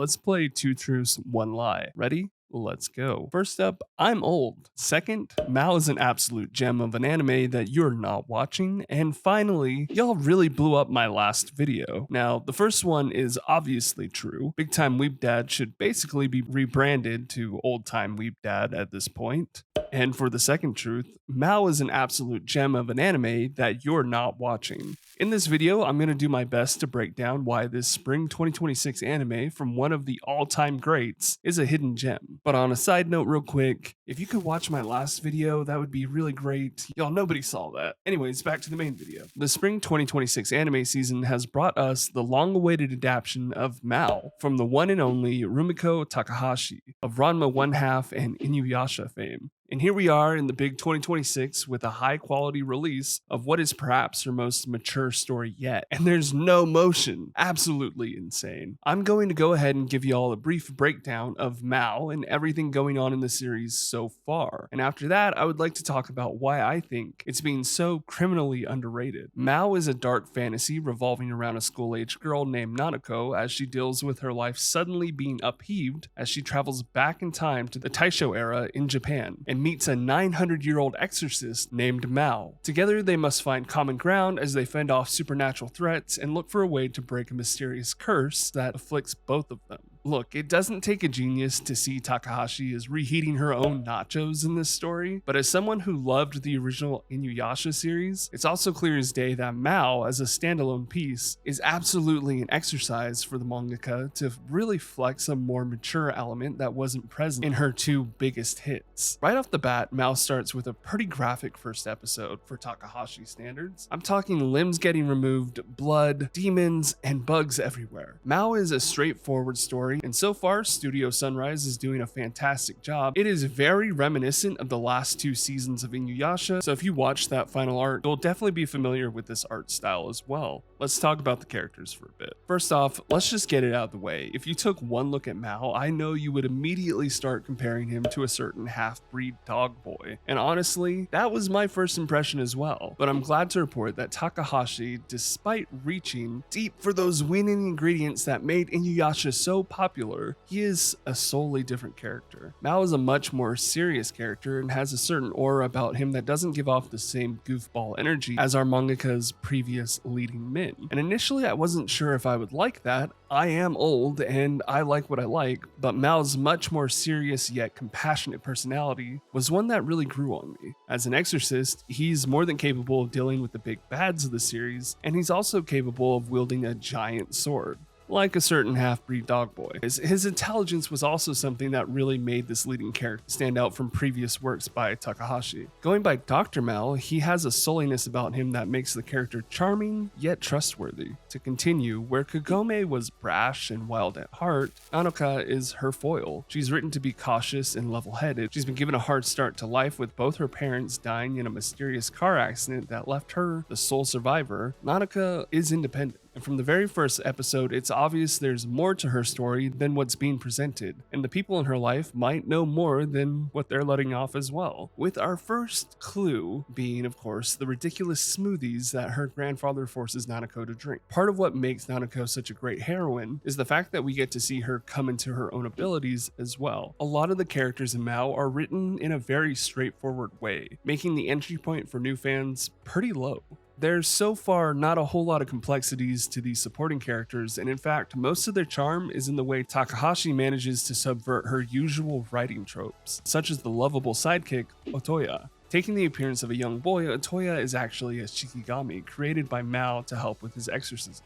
let's play 2 truths, 1 lie. Ready? Let's go. First up, I'm old. Second, Mao is an absolute gem of an anime that you're not watching. And finally, y'all really blew up my last video. Now, the first one is obviously true. Big Time Weeb Dad should basically be rebranded to Old Time Weeb Dad at this point. And for the second truth, Mao is an absolute gem of an anime that you're not watching. In this video, I'm going to do my best to break down why this spring 2026 anime from one of the all-time greats is a hidden gem. But on a side note real quick, if you could watch my last video, that would be really great. Y'all, nobody saw that. Anyways, back to the main video. The spring 2026 anime season has brought us the long-awaited adaptation of Mao from the one and only Rumiko Takahashi of Ranma 1/2 and Inuyasha fame. And here we are in the big 2026 with a high quality release of what is perhaps her most mature story yet. And there's no motion. Absolutely insane. I'm going to go ahead and give you all a brief breakdown of Mao and everything going on in the series so far. And after that, I would like to talk about why I think it's being so criminally underrated. Mao is a dark fantasy revolving around a school-age girl named Nanako as she deals with her life suddenly being upheaved as she travels back in time to the Taisho era in Japan and meets a 900-year-old exorcist named Mao. Together, they must find common ground as they fend off supernatural threats and look for a way to break a mysterious curse that afflicts both of them. Look, it doesn't take a genius to see Takahashi is reheating her own nachos in this story, but as someone who loved the original Inuyasha series, it's also clear as day that Mao, as a standalone piece, is absolutely an exercise for the mangaka to really flex a more mature element that wasn't present in her 2 biggest hits. Right off the bat, Mao starts with a pretty graphic first episode for Takahashi standards. I'm talking limbs getting removed, blood, demons, and bugs everywhere. Mao is a straightforward story, and so far, Studio Sunrise is doing a fantastic job. It is very reminiscent of the last 2 seasons of Inuyasha, so if you watch that final art, you'll definitely be familiar with this art style as well. Let's talk about the characters for a bit. First off, let's just get it out of the way. If you took one look at Mao, I know you would immediately start comparing him to a certain half-breed dog boy. And honestly, that was my first impression as well. But I'm glad to report that Takahashi, despite reaching deep for those winning ingredients that made Inuyasha so popular, he is a solely different character. Mao is a much more serious character and has a certain aura about him that doesn't give off the same goofball energy as our mangaka's previous leading men. And initially I wasn't sure if I would like that. I am old and I like what I like, but Mao's much more serious yet compassionate personality was one that really grew on me. As an exorcist, he's more than capable of dealing with the big bads of the series, and he's also capable of wielding a giant sword, like a certain half-breed dog boy. His intelligence was also something that really made this leading character stand out from previous works by Takahashi. Going by Dr. Mao, he has a souliness about him that makes the character charming yet trustworthy. To continue, where Kagome was brash and wild at heart, Nanoka is her foil. She's written to be cautious and level-headed. She's been given a hard start to life with both her parents dying in a mysterious car accident that left her the sole survivor. Nanoka is independent. And from the very first episode, it's obvious there's more to her story than what's being presented, and the people in her life might know more than what they're letting off as well. With our first clue being, of course, the ridiculous smoothies that her grandfather forces Nanako to drink. Part of what makes Nanako such a great heroine is the fact that we get to see her come into her own abilities as well. A lot of the characters in Mao are written in a very straightforward way, making the entry point for new fans pretty low. There's so far not a whole lot of complexities to these supporting characters, and in fact, most of their charm is in the way Takahashi manages to subvert her usual writing tropes, such as the lovable sidekick, Otoya. Taking the appearance of a young boy, Otoya is actually a Shikigami created by Mao to help with his exorcisms.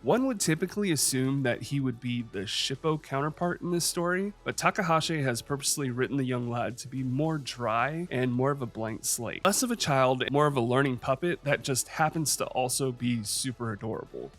One would typically assume that he would be the Shippo counterpart in this story, but Takahashi has purposely written the young lad to be more dry and more of a blank slate. Less of a child, more of a learning puppet that just happens to also be super adorable.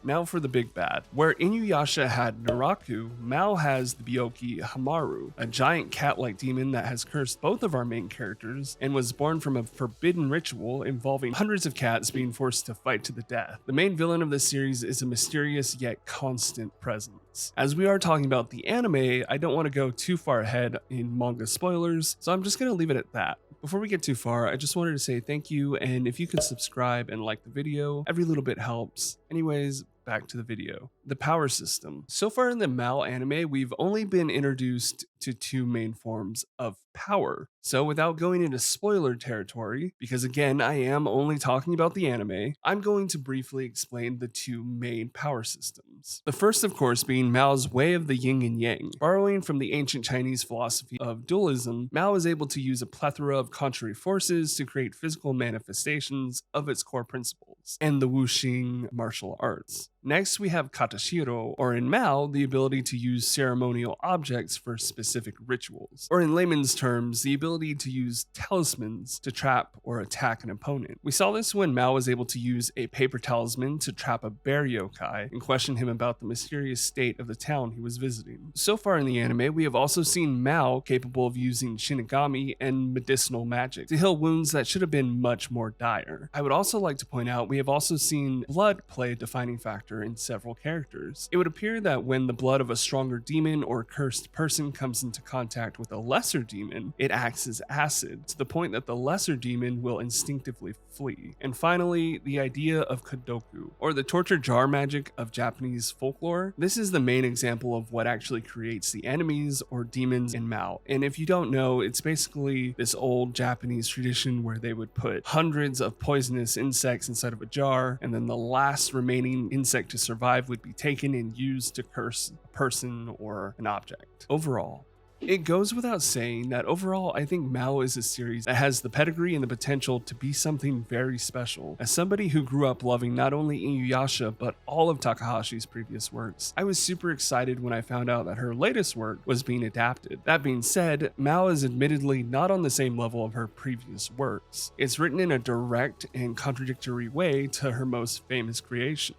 Now for the big bad. Where Inuyasha had Naraku, Mao has the Byoki Hamaru, a giant cat-like demon that has cursed both of our main characters and was born from a forbidden ritual involving hundreds of cats being forced to fight to the death. The main villain of this series is a mysterious yet constant presence. As we are talking about the anime, I don't want to go too far ahead in manga spoilers, so I'm just going to leave it at that. Before we get too far, I just wanted to say thank you, and if you could subscribe and like the video, every little bit helps. Anyways, back to the video. the power system. So far in the Mao anime, we've only been introduced to two main forms of power. So without going into spoiler territory, because again, I am only talking about the anime, I'm going to briefly explain the two main power systems. The first, of course, being Mao's way of the yin and yang. Borrowing from the ancient Chinese philosophy of dualism, Mao is able to use a plethora of contrary forces to create physical manifestations of its core principles, and the wuxing martial arts. Next, we have katashiro, or in Mao, the ability to use ceremonial objects for specific rituals, or in layman's terms, the ability to use talismans to trap or attack an opponent. We saw this when Mao was able to use a paper talisman to trap a bear yokai and question him about the mysterious state of the town he was visiting. So far in the anime, we have also seen Mao capable of using shinigami and medicinal magic to heal wounds that should have been much more dire. I would also like to point out we have also seen blood play a defining factor in several characters. It would appear that when the blood of a stronger demon or cursed person comes into contact with a lesser demon, it acts as acid, to the point that the lesser demon will instinctively flee. And finally, the idea of kadoku, or the torture jar magic of Japanese folklore. This is the main example of what actually creates the enemies or demons in Mao. And if you don't know, it's basically this old Japanese tradition where they would put hundreds of poisonous insects inside of a jar, and then the last remaining insect to survive would be taken and used to curse a person or an object. Overall, it goes without saying that overall, I think Mao is a series that has the pedigree and the potential to be something very special. As somebody who grew up loving not only Inuyasha, but all of Takahashi's previous works, I was super excited when I found out that her latest work was being adapted. That being said, Mao is admittedly not on the same level of her previous works. It's written in a direct and contradictory way to her most famous creation.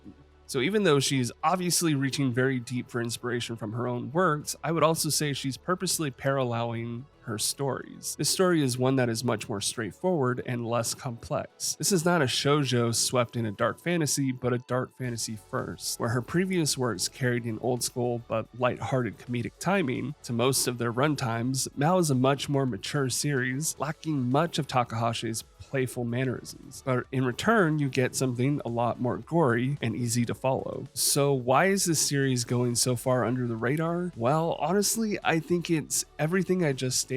So even though she's obviously reaching very deep for inspiration from her own works, I would also say she's purposely paralleling her stories. This story is one that is much more straightforward and less complex. This is not a shoujo swept in a dark fantasy, but a dark fantasy first, where her previous works carried an old school but light-hearted comedic timing to most of their runtimes. Mao is a much more mature series, lacking much of Takahashi's playful mannerisms, but in return you get something a lot more gory and easy to follow. So why is this series going so far under the radar? Well, honestly, I think it's everything I just stated.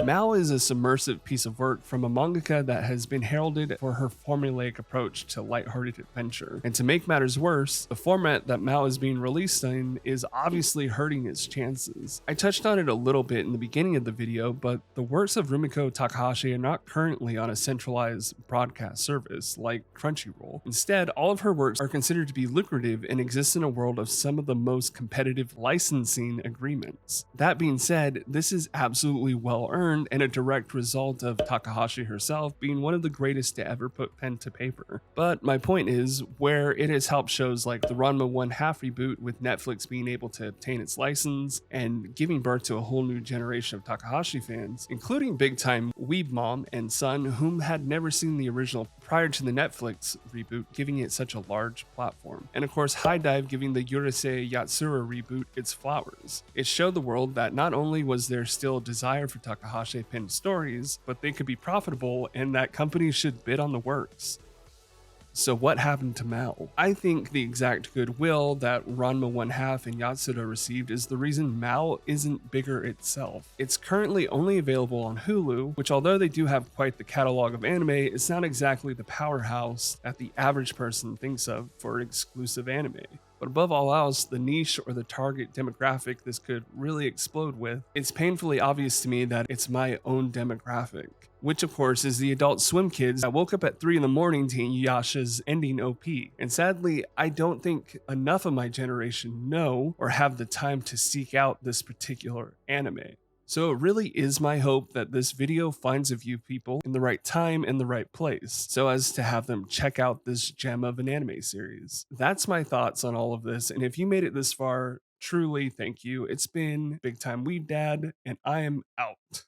Mao is a submersive piece of work from a mangaka that has been heralded for her formulaic approach to lighthearted adventure. And to make matters worse, the format that Mao is being released in is obviously hurting its chances. I touched on it a little bit in the beginning of the video, but the works of Rumiko Takahashi are not currently on a centralized broadcast service like Crunchyroll. Instead, all of her works are considered to be lucrative and exist in a world of some of the most competitive licensing agreements. That being said, this is absolutely well earned and a direct result of Takahashi herself being one of the greatest to ever put pen to paper. But my point is, where it has helped shows like the Ranma 1/2 reboot with Netflix being able to obtain its license and giving birth to a whole new generation of Takahashi fans, including big time Weeb Mom and Son, whom had never seen the original prior to the Netflix reboot, giving it such a large platform. And of course, High Dive giving the Urusei Yatsura reboot its flowers. It showed the world that not only was there still a desire for Takahashi penned stories, but they could be profitable and that companies should bid on the works. So what happened to Mao? I think the exact goodwill that Ranma 1/2 and Yatsura received is the reason Mao isn't bigger itself. It's currently only available on Hulu, which although they do have quite the catalog of anime, it's not exactly the powerhouse that the average person thinks of for exclusive anime. But above all else, the niche or the target demographic this could really explode with, it's painfully obvious to me that it's my own demographic, which of course is the adult swim kids that woke up at 3 in the morning to Inuyasha's ending OP. And sadly, I don't think enough of my generation know or have the time to seek out this particular anime. So it really is my hope that this video finds a few people in the right time and the right place, so as to have them check out this gem of an anime series. That's my thoughts on all of this, and if you made it this far, truly thank you. It's been Big Time Weeb Dad, and I am out.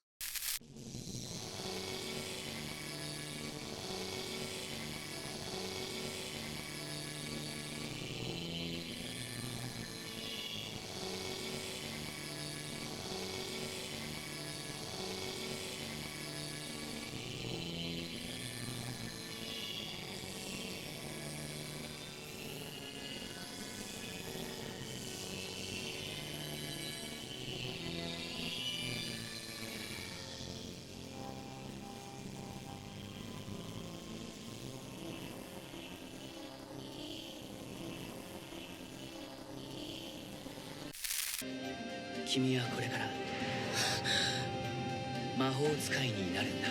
君はこれから魔法使いになるんだ。